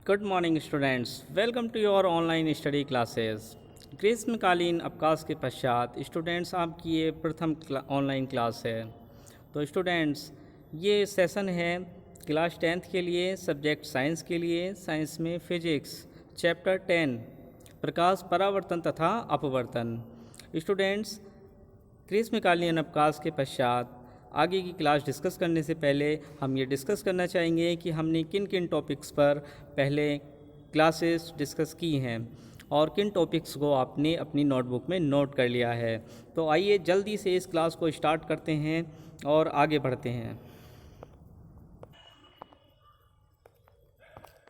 Good morning students, welcome to your online study classes. ग्रीष्मकालीन अवकाश के पश्चात स्टूडेंट्स आपकी ये प्रथम ऑनलाइन क्लास है। तो स्टूडेंट्स, ये सेशन है क्लास 10th के लिए, सब्जेक्ट साइंस के लिए। साइंस में फिजिक्स चैप्टर 10 प्रकाश परावर्तन तथा अपवर्तन। स्टूडेंट्स, ग्रीष्मकालीन अवकाश के पश्चात आगे की क्लास डिस्कस करने से पहले हम ये डिस्कस करना चाहेंगे कि हमने किन किन टॉपिक्स पर पहले क्लासेस डिस्कस की हैं और किन टॉपिक्स को आपने अपनी नोटबुक में नोट कर लिया है। तो आइए जल्दी से इस क्लास को स्टार्ट करते हैं और आगे बढ़ते हैं।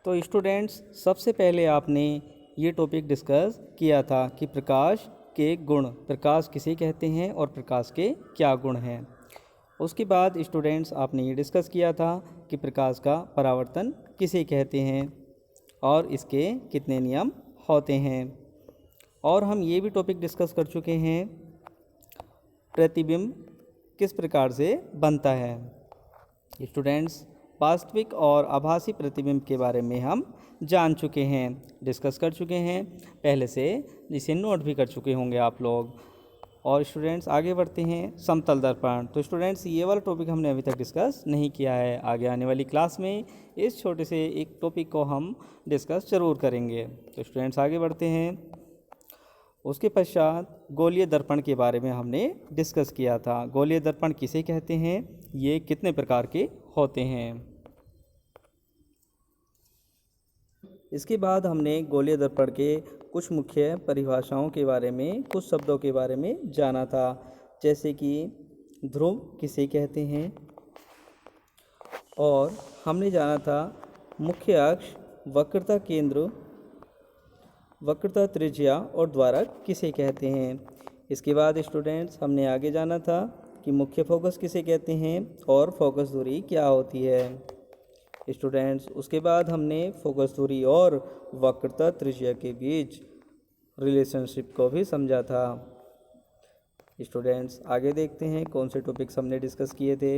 तो स्टूडेंट्स, सबसे पहले आपने ये टॉपिक डिस्कस किया था कि प्रकाश के गुण, प्रकाश किसे कहते हैं और प्रकाश के क्या गुण हैं। उसके बाद स्टूडेंट्स, आपने ये डिस्कस किया था कि प्रकाश का परावर्तन किसे कहते हैं और इसके कितने नियम होते हैं। और हम ये भी टॉपिक डिस्कस कर चुके हैं प्रतिबिंब किस प्रकार से बनता है। स्टूडेंट्स, वास्तविक और आभासी प्रतिबिंब के बारे में हम जान चुके हैं, डिस्कस कर चुके हैं पहले से, जिसे नोट भी कर चुके होंगे आप लोग। और स्टूडेंट्स, आगे बढ़ते हैं समतल दर्पण। तो स्टूडेंट्स, ये वाला टॉपिक हमने अभी तक डिस्कस नहीं किया है। आगे आने वाली क्लास में इस छोटे से एक टॉपिक को हम डिस्कस ज़रूर करेंगे। तो स्टूडेंट्स, आगे बढ़ते हैं। उसके पश्चात गोलीय दर्पण के बारे में हमने डिस्कस किया था। गोलीय दर्पण किसे कहते हैं, ये कितने प्रकार के होते हैं। इसके बाद हमने गोलीय दर्पण के कुछ मुख्य परिभाषाओं के बारे में, कुछ शब्दों के बारे में जाना था, जैसे कि ध्रुव किसे कहते हैं, और हमने जाना था मुख्य अक्ष, वक्रता केंद्र, वक्रता त्रिज्या और द्वारक किसे कहते हैं। इसके बाद स्टूडेंट्स, हमने आगे जाना था कि मुख्य फोकस किसे कहते हैं और फोकस दूरी क्या होती है। स्टूडेंट्स, उसके बाद हमने फोकस दूरी और वक्रता त्रिज्या के बीच रिलेशनशिप को भी समझा था। स्टूडेंट्स, आगे देखते हैं कौन से टॉपिक्स हमने डिस्कस किए थे।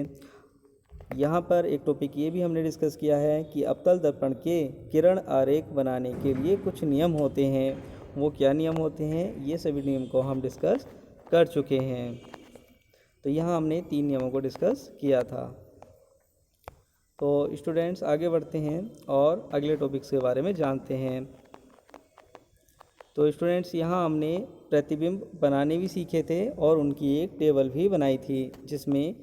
यहाँ पर एक टॉपिक ये भी हमने डिस्कस किया है कि अवतल दर्पण के किरण आरेख बनाने के लिए कुछ नियम होते हैं। वो क्या नियम होते हैं, ये सभी नियम को हम डिस्कस कर चुके हैं। तो यहाँ हमने 3 नियमों को डिस्कस किया था। तो स्टूडेंट्स, आगे बढ़ते हैं और अगले टॉपिक्स के बारे में जानते हैं। तो स्टूडेंट्स, यहाँ हमने प्रतिबिंब बनाने भी सीखे थे और उनकी एक टेबल भी बनाई थी, जिसमें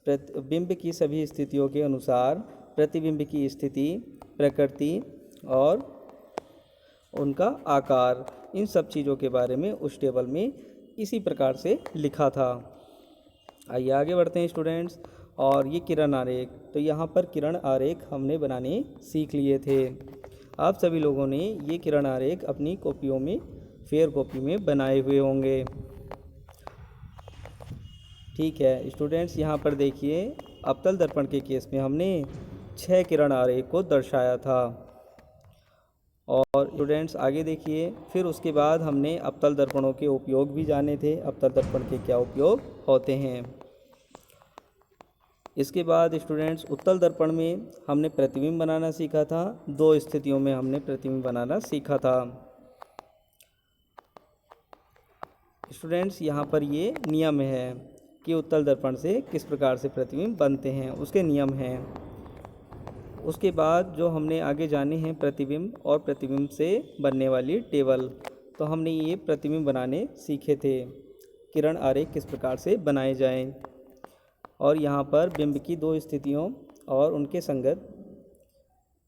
प्रतिबिंब की सभी स्थितियों के अनुसार प्रतिबिंब की स्थिति, प्रकृति और उनका आकार, इन सब चीज़ों के बारे में उस टेबल में इसी प्रकार से लिखा था। आइए आगे बढ़ते हैं स्टूडेंट्स। और ये किरण आरेख, तो यहाँ पर किरण आरेख हमने बनाने सीख लिए थे। आप सभी लोगों ने ये किरण आरेख अपनी कॉपियों में, फेयर कॉपी में बनाए हुए होंगे। ठीक है स्टूडेंट्स, यहाँ पर देखिए, अवतल दर्पण के केस में हमने 6 किरण आरेख को दर्शाया था। और स्टूडेंट्स, आगे देखिए, फिर उसके बाद हमने अवतल दर्पणों के उपयोग भी जाने थे, अवतल दर्पण के क्या उपयोग होते हैं। इसके बाद स्टूडेंट्स, उत्तल दर्पण में हमने प्रतिबिंब बनाना सीखा था। 2 स्थितियों में हमने प्रतिबिंब बनाना सीखा था। स्टूडेंट्स, यहाँ पर ये नियम है कि उत्तल दर्पण से किस प्रकार से प्रतिबिंब बनते हैं, उसके नियम हैं। उसके बाद जो हमने आगे जाने हैं प्रतिबिंब और प्रतिबिंब से बनने वाली टेबल, तो हमने ये प्रतिबिंब बनाने सीखे थे, किरण आरेख किस प्रकार से बनाए जाएं। और यहाँ पर बिंब की 2 स्थितियों और उनके संगत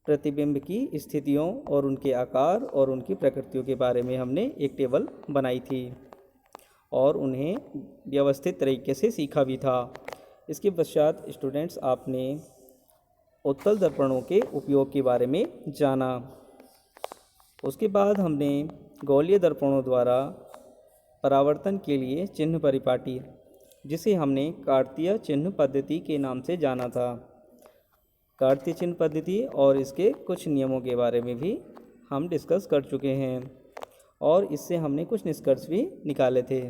प्रतिबिंब की स्थितियों और उनके आकार और उनकी प्रकृतियों के बारे में हमने एक टेबल बनाई थी और उन्हें व्यवस्थित तरीके से सीखा भी था। इसके पश्चात स्टूडेंट्स, आपने उत्तल दर्पणों के उपयोग के बारे में जाना। उसके बाद हमने गोलीय दर्पणों द्वारा परावर्तन के लिए चिन्ह परिपाटी, जिसे हमने कार्तीय चिन्ह पद्धति के नाम से जाना था, कार्तीय चिन्ह पद्धति और इसके कुछ नियमों के बारे में भी हम डिस्कस कर चुके हैं और इससे हमने कुछ निष्कर्ष भी निकाले थे।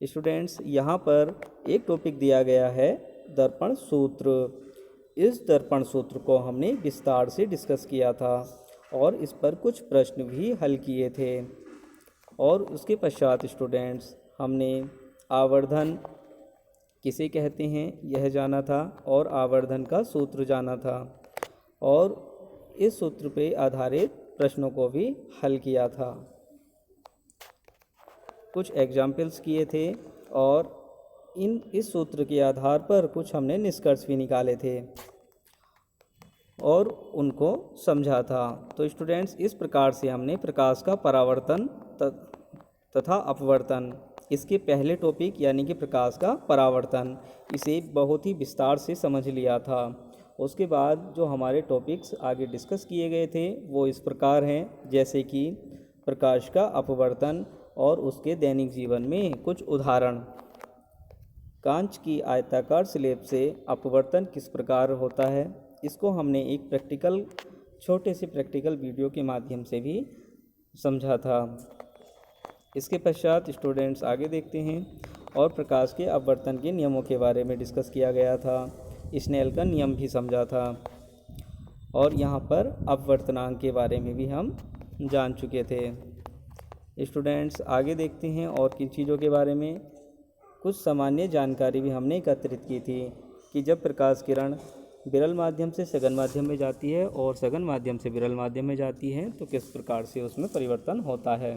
स्टूडेंट्स, यहाँ पर एक टॉपिक दिया गया है दर्पण सूत्र। इस दर्पण सूत्र को हमने विस्तार से डिस्कस किया था और इस पर कुछ प्रश्न भी हल किए थे। और उसके पश्चात स्टूडेंट्स हमने आवर्धन किसे कहते हैं यह जाना था और आवर्धन का सूत्र जाना था और इस सूत्र पे आधारित प्रश्नों को भी हल किया था, कुछ एग्जाम्पल्स किए थे और इस सूत्र के आधार पर कुछ हमने निष्कर्ष भी निकाले थे और उनको समझा था। तो स्टूडेंट्स इस प्रकार से हमने प्रकाश का परावर्तन तथा अपवर्तन, इसके पहले टॉपिक यानी कि प्रकाश का परावर्तन, इसे बहुत ही विस्तार से समझ लिया था। उसके बाद जो हमारे टॉपिक्स आगे डिस्कस किए गए थे वो इस प्रकार हैं, जैसे कि प्रकाश का अपवर्तन और उसके दैनिक जीवन में कुछ उदाहरण। कांच की आयताकार स्लेब से अपवर्तन किस प्रकार होता है, इसको हमने एक छोटे से प्रैक्टिकल वीडियो के माध्यम से भी समझा था। इसके पश्चात स्टूडेंट्स आगे देखते हैं और प्रकाश के अपवर्तन के नियमों के बारे में डिस्कस किया गया था। स्नेल का नियम भी समझा था और यहाँ पर अपवर्तनांक के बारे में भी हम जान चुके थे। स्टूडेंट्स आगे देखते हैं और किन चीज़ों के बारे में। कुछ सामान्य जानकारी भी हमने एकत्रित की थी कि जब प्रकाश किरण विरल माध्यम से सघन माध्यम में जाती है और सघन माध्यम से विरल माध्यम में जाती है तो किस प्रकार से उसमें परिवर्तन होता है।